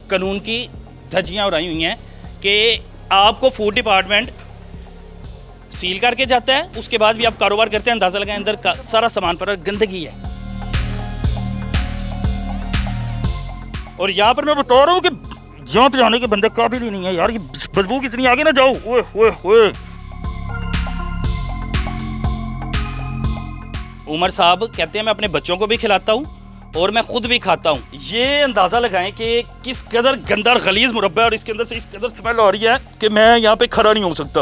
कानून की धज्जियाँ उड़ाई हुई हैं कि आपको फूड डिपार्टमेंट सील करके जाता है, उसके बाद भी आप कारोबार करते हैं, अंदाज़ा लगाएं अंदर का सारा सामान पर गंदगी है। और यहाँ पर मैं बता रहा हूँ कि यहाँ पे आने के बंदे काबिल ही नहीं है यार, ये बदबू कितनी आगे ना जाओ। ओए ओए ओए। उमर साहब कहते हैं मैं अपने बच्चों को भी खिलाता हूँ और मैं खुद भी खाता हूँ। ये अंदाज़ा लगाएं कि किस कदर गंदा और गलीज मुरब्बा है और इसके अंदर से इस कदर स्मेल आ रही है कि मैं यहाँ पे खड़ा नहीं हो सकता।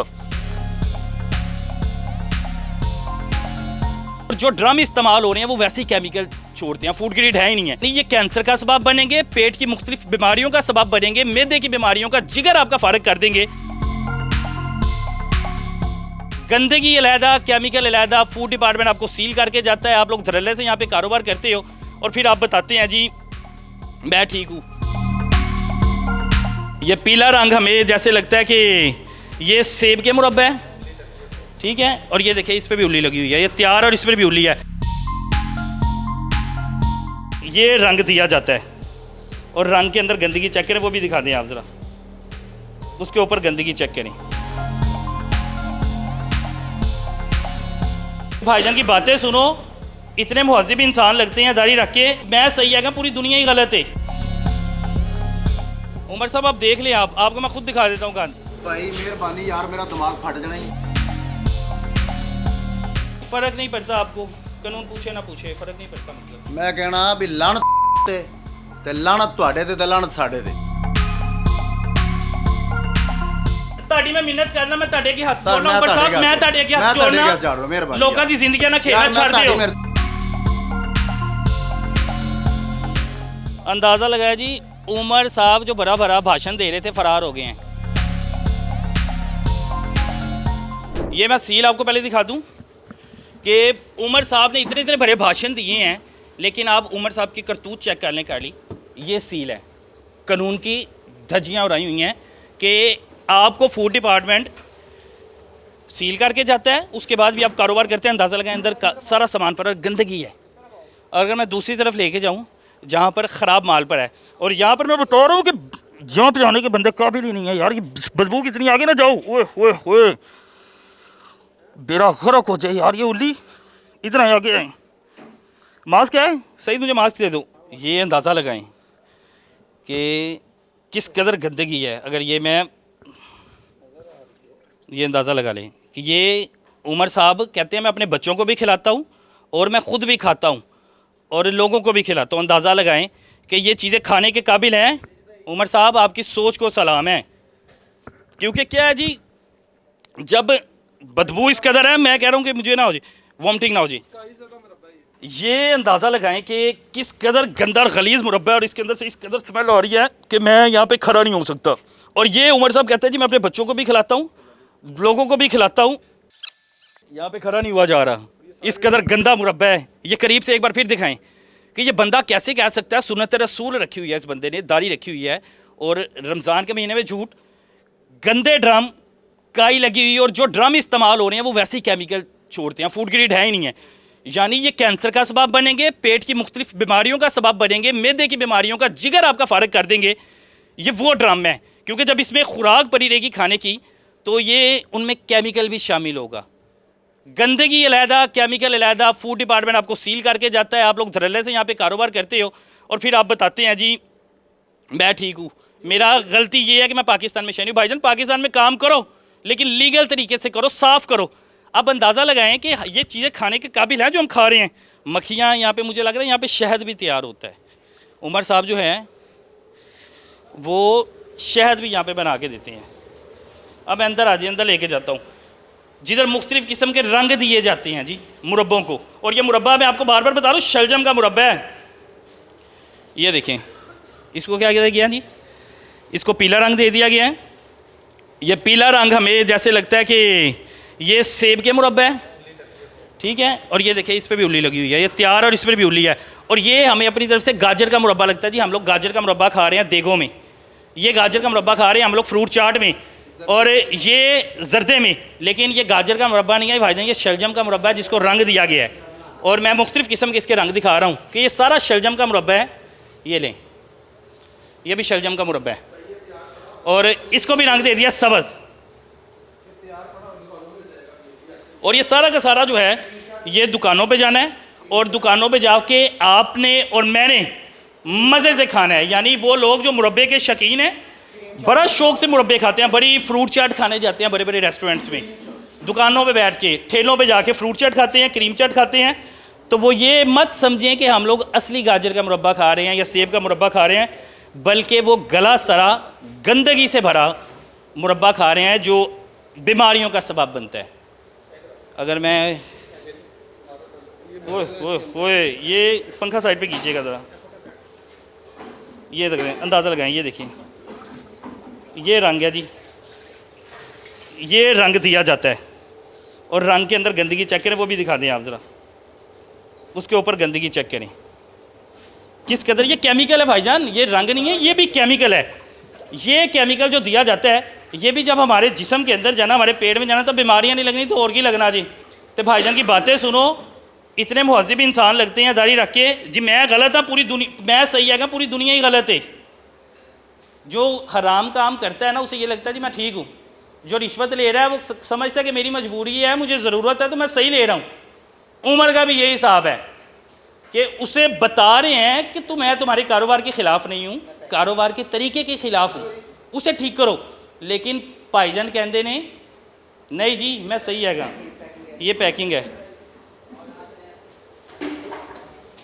और जो ड्रम इस्तेमाल हो रहे हैं वो वैसे ही केमिकल छोड़ते हैं, फूड ग्रेड है ही नहीं है। नहीं, ये कैंसर का सबब बनेंगे, पेट की मुख्तलिफ बीमारियों का सबब बनेंगे, मैदे की बीमारियों का, जिगर आपका फारग कर देंगे। गंदगी अलहदा, केमिकल अलहदा, फूड डिपार्टमेंट आपको सील करके जाता है, आप लोग धड़ल्ले से यहाँ पे कारोबार करते हो और फिर आप बताते हैं जी मैं ठीक हूँ। ये पीला रंग हमें जैसे लगता है कि ये सेब के मुरब्बे है, ठीक है। और ये देखिए इस पर भी उल्ली लगी हुई है, ये तैयार और इस पर भी उल्ली है। ये रंग दिया जाता है और रंग के अंदर गंदगी चेक करें, वो भी दिखा दें आप ज़रा, उसके ऊपर गंदगी चेक करें। भाईजान की बातें सुनो, इतने मुहज़्ज़िब इंसान लगते हैं दाढ़ी रख के, मैं सही है क्या पूरी दुनिया ही गलत है। उमर साहब आप देख लें, आपको मैं खुद दिखा देता हूँ गंद। भाई मेहरबानी यार, मेरा दिमाग फट जाना ही। फर्क नहीं पड़ता आपको, कानून पूछे ना पूछे फर्क नहीं पड़ता। मतलब मैं कहना भी लानत ते लानत ਤੁਹਾਡੇ ਤੇ ਲਾनत ਸਾਡੇ ਤੇ। ਤੁਹਾਡੀ ਮੈਂ ਮਿਹਨਤ ਕਰਨਾ, ਮੈਂ ਤੁਹਾਡੇ ਅੱਗੇ ਹੱਥ ਜੋੜਨਾ ਉਮਰ ਸਾਹਿਬ, ਮੈਂ ਤੁਹਾਡੇ ਅੱਗੇ ਹੱਥ ਜੋੜਨਾ, ਲੋਕਾਂ ਦੀ ਜ਼ਿੰਦਗੀਆਂ ਨਾਲ ਖੇਡਣਾ ਛੱਡ ਦਿਓ। अंदाज़ा लगाया जी, उमर साहब जो बड़ा बड़ा भाषण दे रहे थे फरार हो गए हैं। ये मैं सील आपको पहले दिखा दूं कि उमर साहब ने इतने इतने बड़े भाषण दिए हैं, लेकिन आप उमर साहब की करतूत चेक कर लें काली, ये सील है, कानून की धज्जियाँ उड़ाई हुई हैं कि आपको फूड डिपार्टमेंट सील करके जाता है, उसके बाद भी आप कारोबार करते हैं, अंदाज़ा लगाएं अंदर का सारा सामान पर गंदगी है। अगर मैं दूसरी तरफ लेके जाऊँ जहाँ पर ख़राब माल पर है, और यहाँ पर मैं बता रहा हूँ कि यहाँ पे आने के बंदे काबिल ही नहीं है यार, ये बदबू कितनी आगे ना जाओ। ओए ओए ओए, बेड़ा गर्क हो जाए यार, ये उल्ली इतना आगे है। मास्क है सही, मुझे मास्क दे दो। ये अंदाज़ा लगाएं कि किस कदर गंदगी है। अगर ये मैं ये अंदाज़ा लगा लें कि ये उमर साहब कहते हैं मैं अपने बच्चों को भी खिलाता हूँ और मैं ख़ुद भी खाता हूँ और लोगों को भी खिलाता हूँ। अंदाज़ा लगाएं कि ये चीज़ें खाने के काबिल हैं। उमर साहब आपकी सोच को सलाम है, क्योंकि क्या है जी, जब बदबू इस कदर है, मैं कह रहा हूँ कि मुझे ना हो जी वॉमिटिंग ना हो जी। ये अंदाज़ा लगाएं कि किस कदर गंदा और गलीज मुरब्बा है और इसके अंदर से इस कदर स्मेल आ रही है कि मैं यहाँ पे खड़ा नहीं हो सकता। और ये उमर साहब कहते हैं जी मैं अपने बच्चों को भी खिलाता हूँ, लोगों को भी खिलाता हूँ, यहाँ पे खड़ा नहीं हुआ जा रहा, इस कदर गंदा मुरब्बा है। ये करीब से एक बार फिर दिखाएं कि ये बंदा कैसे कह सकता है। सुन्नत रसूल रखी हुई है इस बंदे ने, दाढ़ी रखी हुई है, और रमज़ान के महीने में झूठ, गंदे ड्रम, काई लगी हुई, और जो ड्रम इस्तेमाल हो रहे हैं वो वैसे ही केमिकल छोड़ते हैं, फूड ग्रेड है ही नहीं है। यानी ये कैंसर का सबब बनेंगे, पेट की मुख्तलिफ बीमारियों का सबब बनेंगे, मैदे की बीमारियों का, जिगर आपका फारग कर देंगे। ये वो ड्रम है, क्योंकि जब इसमें खुराक पड़ी रहेगी खाने की तो ये उनमें केमिकल भी शामिल होगा। गंदगी अलहदा, केमिकल अलहदा, फूड डिपार्टमेंट आपको सील करके जाता है, आप लोग धड़ल्ले से यहाँ पे कारोबार करते हो और फिर आप बताते हैं जी मैं ठीक हूँ। मेरा गलती ये है कि मैं पाकिस्तान में शहरी। भाईजान पाकिस्तान में काम करो लेकिन लीगल तरीके से करो, साफ़ करो। अब अंदाज़ा लगाएं कि ये चीज़ें खाने के काबिल हैं जो हम खा रहे हैं। मक्खियाँ यहाँ पे, मुझे लग रहा है यहाँ पे शहद भी तैयार होता है। उमर साहब जो है वो शहद भी यहाँ पे बना के देते हैं। अब अंदर आ जाइए, अंदर लेके जाता हूँ जिधर मुख्तलिफ़ किस्म के रंग दिए जाते हैं जी मुरब्बों को। और ये मुरब्बा मैं आपको बार बार बता रहा हूँ, शलजम का मुरब्बा है। ये देखें, इसको क्या किया गया जी, इसको पीला रंग दे दिया गया है। ये पीला रंग हमें जैसे लगता है कि ये सेब के मुरब्बा है, ठीक है। और ये देखिए इस पर भी उल्ली लगी हुई है, ये तैयार और इस पर भी उल्ली है। और ये हमें अपनी तरफ से गाजर का मुरब्बा लगता है जी। हम लोग गाजर का मुरब्बा खा रहे हैं देगों में, ये गाजर का मुरब्बा खा रहे हैं हम लोग फ्रूट चाट में, और ये जर्दे में। लेकिन ये गाजर का मुरब्बा नहीं है भाईजान, ये शलजम का मुरब्बा है जिसको रंग दिया गया है। और मैं मुख्तलिफ़ किस्म के इसके रंग दिखा रहा हूँ कि ये सारा शलजम का मुरब्बा है। ये लें, ये भी शलजम का मुरब्बा है और इसको भी रंग दे दिया सब्ज़। और ये सारा का सारा जो है ये दुकानों पे जाना है और दुकानों पे जाके आपने और मैंने मज़े से खाना है। यानी वो लोग जो मुरब्बे के शौकीन हैं बड़ा शौक़ से मुरब्बे खाते हैं, बड़ी फ्रूट चाट खाने जाते हैं बड़े बड़े रेस्टोरेंट्स में, दुकानों पे बैठ के ठेलों पे जाके फ्रूट चाट खाते हैं, क्रीम चाट खाते हैं। तो वो ये मत समझें कि हम लोग असली गाजर का मुरब्बा खा रहे हैं या सेब का मुरब्बा खा रहे हैं, बल्कि वो गला सरा गंदगी से भरा मुरब्बा खा रहे हैं जो बीमारियों का सबब बनता है। अगर मैं ओए ये पंखा साइड पे खींचिएगा ज़रा, ये देखें, अंदाज़ा लगाएं, ये देखिए ये रंग है जी, ये रंग दिया जाता है और रंग के अंदर गंदगी चेक करें, वो भी दिखा दें आप ज़रा, उसके ऊपर गंदगी चेक करें किस कदर ये केमिकल है भाईजान। ये रंग नहीं है, ये भी केमिकल है। ये केमिकल जो दिया जाता है ये भी जब हमारे जिस्म के अंदर जाना, हमारे पेट में जाना, तो बीमारियां नहीं लगनी तो और की लगना जी। तो भाईजान की बातें सुनो, इतने मुहज़्ज़िब इंसान लगते हैं दाढ़ी रख के जी, मैं गलत हाँ पूरी दुनिया, मैं सही है पूरी दुनिया ही गलत है। जो हराम काम करता है ना उसे ये लगता है जी मैं ठीक हूँ, जो रिश्वत ले रहा है वो समझता है कि मेरी मजबूरी है, मुझे ज़रूरत है तो मैं सही ले रहा हूँ। उमर का भी यही हिसाब है कि उसे बता रहे हैं कि मैं तुम्हारे कारोबार के ख़िलाफ़ नहीं हूँ, कारोबार के तरीके के ख़िलाफ़ हूँ, उसे ठीक करो। लेकिन भाईजान कहते ने नहीं जी मैं सही हैगा। ये पैकिंग है।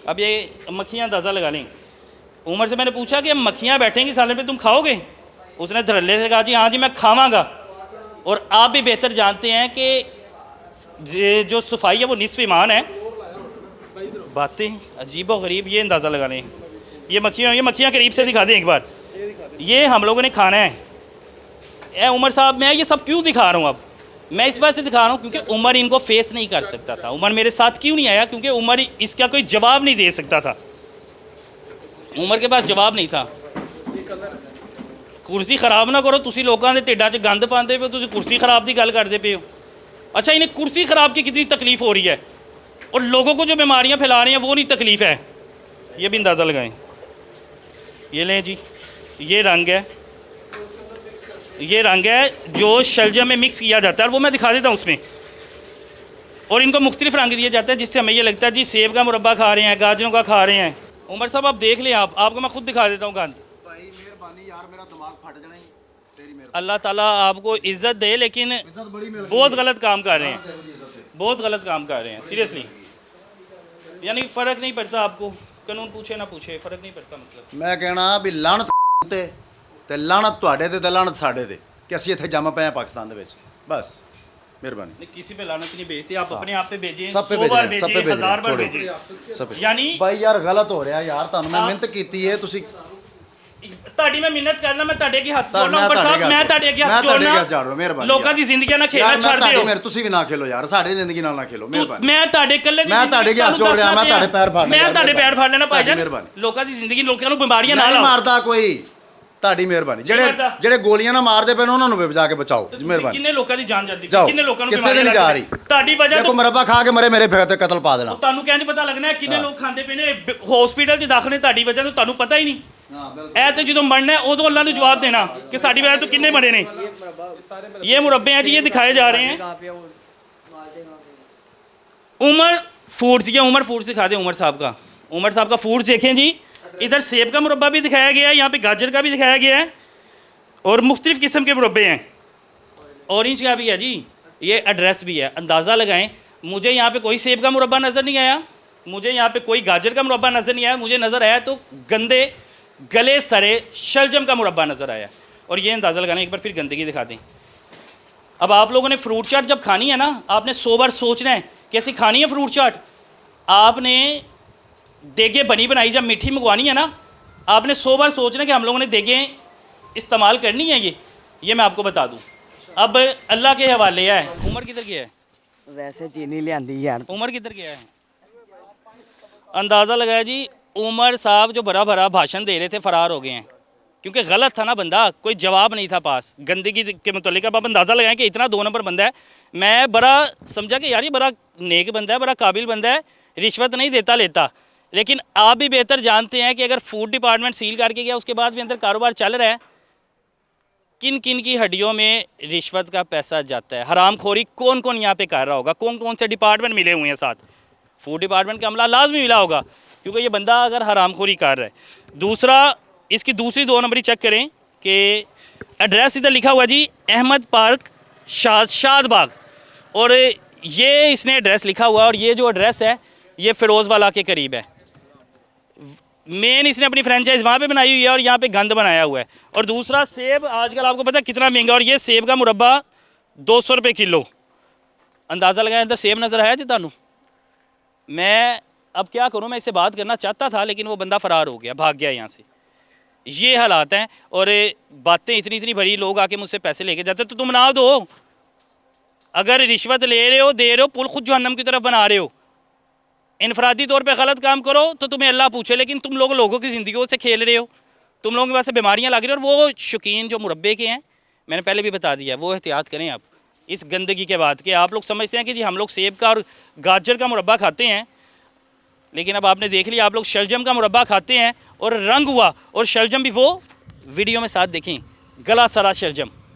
अब ये मक्खियाँ अंदाज़ा लगा लें। उमर से मैंने पूछा कि मक्खियाँ बैठेंगी सालन पे, तुम खाओगे? उसने धड़ल्ले से कहा जी हाँ जी मैं खावांगा। और आप भी बेहतर जानते हैं कि जो सफाई है वो निस्फ़ ईमान है। बातें अजीब व गरीब, ये अंदाज़ा लगा लें। ये मक्खियाँ करीब से दिखा दें एक बार। ये हम लोगों ने खाना है। ए उमर साहब मैं ये सब क्यों दिखा रहा हूँ? अब मैं इस वजह से दिखा रहा हूँ क्योंकि उमर इनको फेस नहीं कर सकता था। उमर मेरे साथ क्यों नहीं आया? क्योंकि उमर इसका कोई जवाब नहीं दे सकता था। उमर के पास जवाब नहीं था। कुर्सी खराब ना करो, तुसी लोगों के ढिड्डां 'च गंद पाते पे, तुसी कुर्सी खराब की गल करते पे हो। अच्छा इन्हें कुर्सी खराब की कितनी तकलीफ़ हो रही है और लोगों को जो बीमारियां फैला रही हैं वो नहीं तकलीफ़ है। ये भी अंदाज़ा लगाएं। ये लें जी, ये रंग है, ये रंग है जो शलजम में मिक्स किया जाता है और वो मैं दिखा देता हूँ उसमें। और इनको मुख्तलिफ रंग दिया जाता है जिससे हमें ये लगता है जी सेब का मुरब्बा खा रहे हैं, गाजरों का खा रहे हैं। उमर साहब आप देख लें, आपको मैं खुद दिखा देता हूँ गंद। भाई मेहरबानी यार, मेरा दिमाग फट जाना ही, तेरी मेहरबानी। अल्लाह ताला आपको इज़्ज़त दे, लेकिन बहुत गलत काम कर रहे हैं, बहुत गलत काम कर रहे हैं सीरियसली। यानी फ़र्क नहीं पड़ता आपको, कानून पूछे ना पूछे फ़र्क नहीं पड़ता। मतलब मैं कहना भी ਲਾਹਨਤ ਤੇ ਲਾਹਨਤ ਤੁਹਾਡੇ ਤੇ ਲਾਹਨਤ ਸਾਡੇ ਤੇ ਕਿ ਅਸੀਂ ਇੱਥੇ ਜੰਮ ਪਏ ਆ ਪਾਕਿਸਤਾਨ ਦੇ ਵਿੱਚ। ਬਸ ਮਿਹਰਬਾਨੀ। नहीं किसी पे लानत नहीं भेजते आप, अपने आप पे भेजें, सब पे 100 बार भेज रहे हैं, सब पे भेजें, भेज रहे 1000 हैं, बार छोड़ो। भेजें। सब यानी भाई यार गलत हो ਰਿਹਾ ਯਾਰ, ਤੁਹਾਨੂੰ ਮੈਂ ਮਿਹਨਤ ਕੀਤੀ ਹੈ, ਤੁਸੀਂ ਤੁਹਾਡੀ ਮੈਂ ਮਿਹਨਤ ਕਰਨਾ, ਮੈਂ ਤੁਹਾਡੇ ਅੱਗੇ ਹੱਥ ਤਾਂ ਜੋੜਨਾ। ਮੈਂ ਉੱਪਰ ਸਾਹਿਬ ਤੁਹਾਡੇ ਮੈਂ ਤੁਹਾਡੇ ਅੱਗੇ ਮੈਂ ਹੱਥ ਤੁਹਾਡੇ ਅੱਗੇ ਜੋੜਨਾ। ਹੱਥ ਜੋੜੋ, ਮਿਹਰਬਾਨੀ। ਲੋਕਾਂ ਦੀ ਜ਼ਿੰਦਗੀਆਂ ਨਾਲ ਯਾਰ ਖੇਡਣਾ ਮੈਂ ਛੱਡ ਤੁਹਾਡੀ ਦਿਓ। ਮੇਰੇ ਤੁਸੀਂ ਵੀ ਨਾ ਖੇਲੋ ਯਾਰ, ਸਾਡੀ ਜ਼ਿੰਦਗੀ ਨਾਲ ਨਾ ਖੇਲੋ, ਮਿਹਰਬਾਨੀ। ਮੈਂ ਤੁਹਾਡੇ ਇਕੱਲੇ ਦੀ ਮੈਂ ਤੁਹਾਡੇ ਅੱਗੇ ਹੱਥ ਜੋੜ ਰਿਹਾ, ਮੈਂ ਤੁਹਾਡੇ ਪੈਰ ਫੜਨੇ, ਮੈਂ ਤੁਹਾਡੇ ਪੈਰ ਫੜ ਲੈਣਾ ਭਾਈ ਜਾਨ। ਮਿਹਰਬਾਨੀ। ਲੋਕਾਂ ਦੀ ਜ਼ਿੰਦਗੀ, ਲੋਕਾਂ ਨੂੰ ਬਿਮਾਰੀਆਂ ਨਾਲ ਨਹੀਂ ਆਓ। ਮਾਰਦਾ ਕੋਈ, ਤੁਹਾਡੀ ਮਿਹਰਬਾਨੀ। ਜਿਹੜੇ ਗੋਲੀਆਂ ਨਾਲ ਮਾਰਦੇ ਪਏ ਨੇ ਉਹਨਾਂ ਨੂੰ ਵੀ ਬਚਾ ਕੇ ਬਚਾਓ, ਮਿਹਰਬਾਨੀ। ਕਿੰਨੇ ਲੋਕਾਂ ਦੀ ਜਾਨ ਜਾਂਦੀ, ਜਾਓ, ਕਿੰਨੇ ਲੋਕਾਂ ਨੂੰ ਕਿਸੇ ਦੀ ਨਹੀਂ ਜਾ ਰਹੀ। ਤੁਹਾਡੀ ਵਜ੍ਹਾ ਦੇਖੋ ਤੋਂ ਮਰੱਬਾ ਖਾ ਕੇ ਮਰੇ, ਮੇਰੇ ਫਿਰ ਤੇ ਕਤਲ ਪਾ ਦੇਣਾ। ਤੁਹਾਨੂੰ ਕਿੰਜ ਪਤਾ ਲੱਗਣਾ ਹੈ ਕਿੰਨੇ ਲੋਕ ਖਾਂਦੇ ਪਏ ਨੇ ਹਸਪੀਟਲ 'ਚ ਦਾਖਲ ਨੇ ਤੁਹਾਡੀ ਵਜ੍ਹਾ ਤੋਂ? ਤੁਹਾਨੂੰ ਪਤਾ ਹੀ ਨਹੀਂ। ਇਹ ਤੇ ਜਦੋਂ ਮਰਨਾ ਉਦੋਂ ਅੱਲਾ ਨੂੰ जवाब देना कि साड़ी वजह तो किन्ने मरे ने। ये मुरब्बे हैं जी, ये दिखाए जा रहे हैं। उमर फूड्स, ये उमर फूड्स दिखा दें उमर साहब का। उमर साहब का फूड्स देखें जी, इधर सेब का मुरब्बा भी दिखाया गया है, यहाँ पे गाजर का भी दिखाया गया है और मुख्तलिफ किस्म के मुरब्बे हैं। ऑरेंज का भी है जी, ये एड्रेस भी है, अंदाज़ा लगाएं। मुझे यहाँ पे कोई सेब का मुरब्बा नज़र नहीं आया, मुझे यहाँ पे कोई गाजर का मुरब्बा नज़र नहीं आया, मुझे नज़र आया तो गंदे गले सरे शलजम का मुरब्बा नज़र आया। और ये अंदाज़ा लगाना, एक बार फिर गंदगी दिखा दें। अब आप लोगों ने फ्रूट चाट जब खानी है ना, आपने 100 बार सोचना है कैसी खानी है फ्रूट चाट। आपने देगे बनी बनाई जब मीठी मंगवानी है ना, आपने 100 बार सोचना कि हम लोगों ने देगें इस्तेमाल करनी है। ये मैं आपको बता दूँ। अब अल्लाह के हवाले है। उमर किधर गया है? वैसे चीनी लियांदी यार। उमर किधर गया है? अंदाज़ा लगाया जी, उमर साहब जो भरा भरा भाषण दे रहे थे फरार हो गए हैं क्योंकि गलत था ना बंदा, कोई जवाब नहीं था पास गंदगी के मुतल्लिक। अब आप अंदाज़ा लगाएं कि इतना 2 नंबर बंदा है। मैं बड़ा समझा कि यार ये बड़ा नेक बंदा है, बड़ा काबिल बंदा है, रिश्वत नहीं देता लेता, लेकिन आप भी बेहतर जानते हैं कि अगर फूड डिपार्टमेंट सील करके गया उसके बाद भी अंदर कारोबार चल रहा है, किन किन की हड्डियों में रिश्वत का पैसा जाता है, हरामखोरी कौन कौन यहाँ पे कर रहा होगा, कौन कौन से डिपार्टमेंट मिले हुए हैं साथ। फूड डिपार्टमेंट का अमला लाजमी मिला होगा क्योंकि ये बंदा अगर हरामखोरी कर रहा है। दूसरा, इसकी दूसरी 2 नंबरी चेक करें कि एड्रेस इधर लिखा हुआ जी अहमद पार्क शादबाग, और ये इसने एड्रेस लिखा हुआ है और ये जो एड्रेस है ये फिरोज़ वाला के करीब है। मेन इसने अपनी फ्रेंचाइज वहाँ पे बनाई हुई है और यहाँ पे गंद बनाया हुआ है। और दूसरा, सेब आजकल आपको पता है कितना महंगा, और ये सेब का मुरब्बा 200 रुपये किलो। अंदाज़ा लगाया अंदर सेब नज़र आया जी तानू। मैं अब क्या करूँ, मैं इससे बात करना चाहता था लेकिन वो बंदा फ़रार हो गया, भाग गया यहाँ से। ये हालात हैं और बातें इतनी इतनी बड़ी, लोग आके मुझसे पैसे लेके जाते तो तुम ना दो। अगर रिश्वत ले रहे हो, दे रहे हो, पुल खुद जहन्नम की तरफ बना रहे हो। इनफरादी तौर पे गलत काम करो तो तुम्हें अल्लाह पूछे, लेकिन तुम लोगों की ज़िंदगियों से खेल रहे हो, तुम लोगों के पास बीमारियाँ लग रही हैं। और वो शौकीन जो मुरब्बे के हैं, मैंने पहले भी बता दिया, वो एहतियात करें आप इस गंदगी के बाद। कि आप लोग समझते हैं कि जी हम लोग सेब का और गाजर का मुरब्बा खाते हैं, लेकिन अब आपने देख लिया आप लोग शलजम का मुरब्बा खाते हैं और रंग हुआ, और शलजम भी वो वीडियो में साथ देखें, गला सरा शलजम।